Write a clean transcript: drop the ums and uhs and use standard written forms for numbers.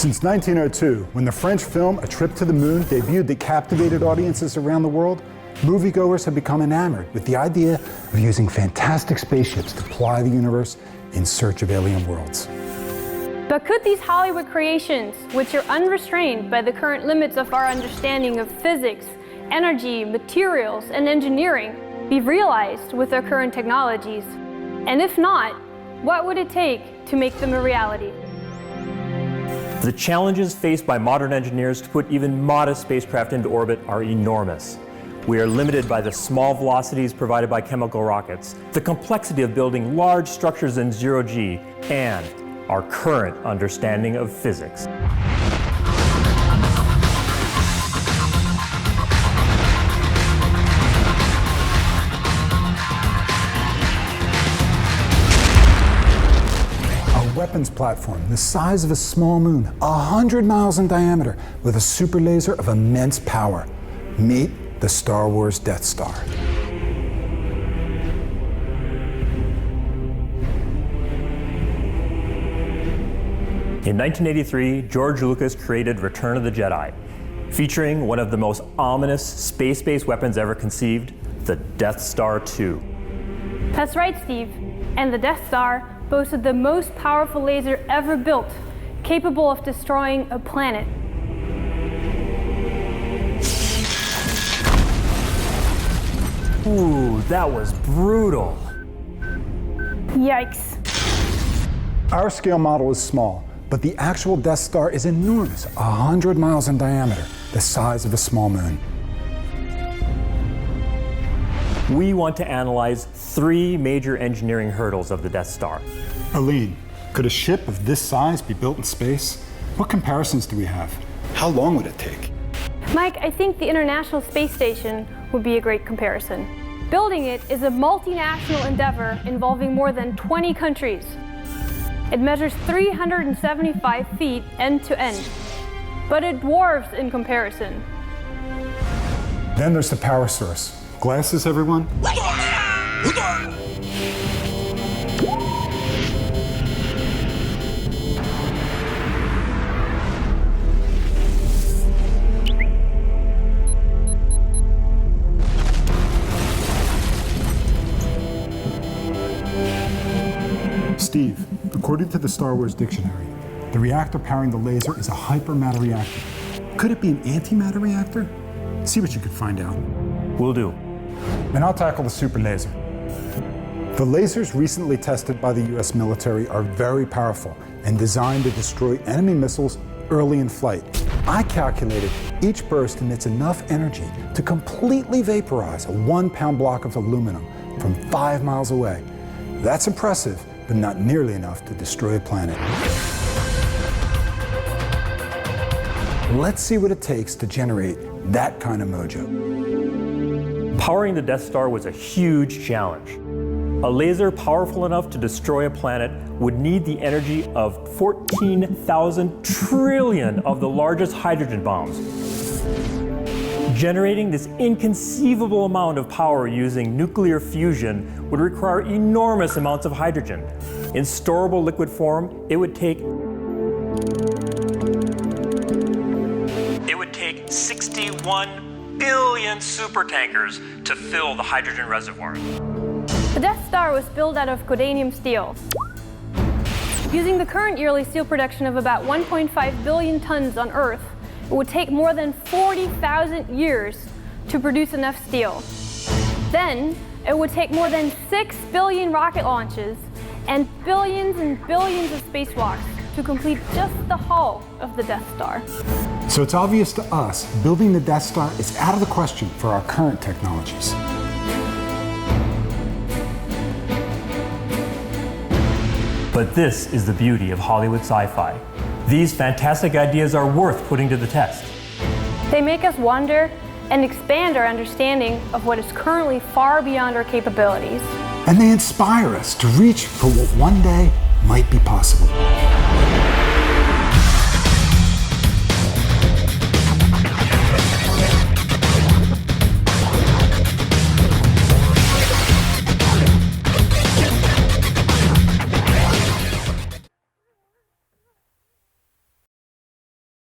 Since 1902, when the French film A Trip to the Moon debuted that captivated audiences around the world, moviegoers have become enamored with the idea of using fantastic spaceships to ply the universe in search of alien worlds. But could these Hollywood creations, which are unrestrained by the current limits of our understanding of physics, energy, materials, and engineering, be realized with our current technologies? And if not, what would it take to make them a reality? The challenges faced by modern engineers to put even modest spacecraft into orbit are enormous. We are limited by the small velocities provided by chemical rockets, the complexity of building large structures in zero-G, and our current understanding of physics. Weapons platform the size of a small moon, 100 miles in diameter, with a super laser of immense power. Meet the Star Wars Death Star. In 1983, George Lucas created Return of the Jedi, featuring one of the most ominous space-based weapons ever conceived, the Death Star II. That's right, Steve. And the Death Star boasted the most powerful laser ever built, capable of destroying a planet. Ooh, that was brutal. Yikes. Our scale model is small, but the actual Death Star is enormous, 100 miles in diameter, the size of a small moon. We want to analyze 3 major engineering hurdles of the Death Star. Aline, could a ship of this size be built in space? What comparisons do we have? How long would it take? Mike, I think the International Space Station would be a great comparison. Building it is a multinational endeavor involving more than 20 countries. It measures 375 feet end to end, but it dwarfs in comparison. Then there's the power source. Glasses, everyone? Steve, according to the Star Wars dictionary, the reactor powering the laser is a hypermatter reactor. Could it be an antimatter reactor? See what you could find out. Will do. And I'll tackle the super laser. The lasers recently tested by the US military are very powerful and designed to destroy enemy missiles early in flight. I calculated each burst emits enough energy to completely vaporize a 1-pound block of aluminum from 5 miles away. That's impressive, but not nearly enough to destroy a planet. Let's see what it takes to generate that kind of mojo. Powering the Death Star was a huge challenge. A laser powerful enough to destroy a planet would need the energy of 14,000 trillion of the largest hydrogen bombs. Generating this inconceivable amount of power using nuclear fusion would require enormous amounts of hydrogen. In storable liquid form, it would take 61 billion supertankers to fill the hydrogen reservoir. The Death Star was built out of codanium steel. Using the current yearly steel production of about 1.5 billion tons on Earth, it would take more than 40,000 years to produce enough steel. Then, it would take more than 6 billion rocket launches and billions of spacewalks to complete just the hull of the Death Star. So it's obvious to us, building the Death Star is out of the question for our current technologies. But this is the beauty of Hollywood sci-fi. These fantastic ideas are worth putting to the test. They make us wonder and expand our understanding of what is currently far beyond our capabilities. And they inspire us to reach for what one day might be possible.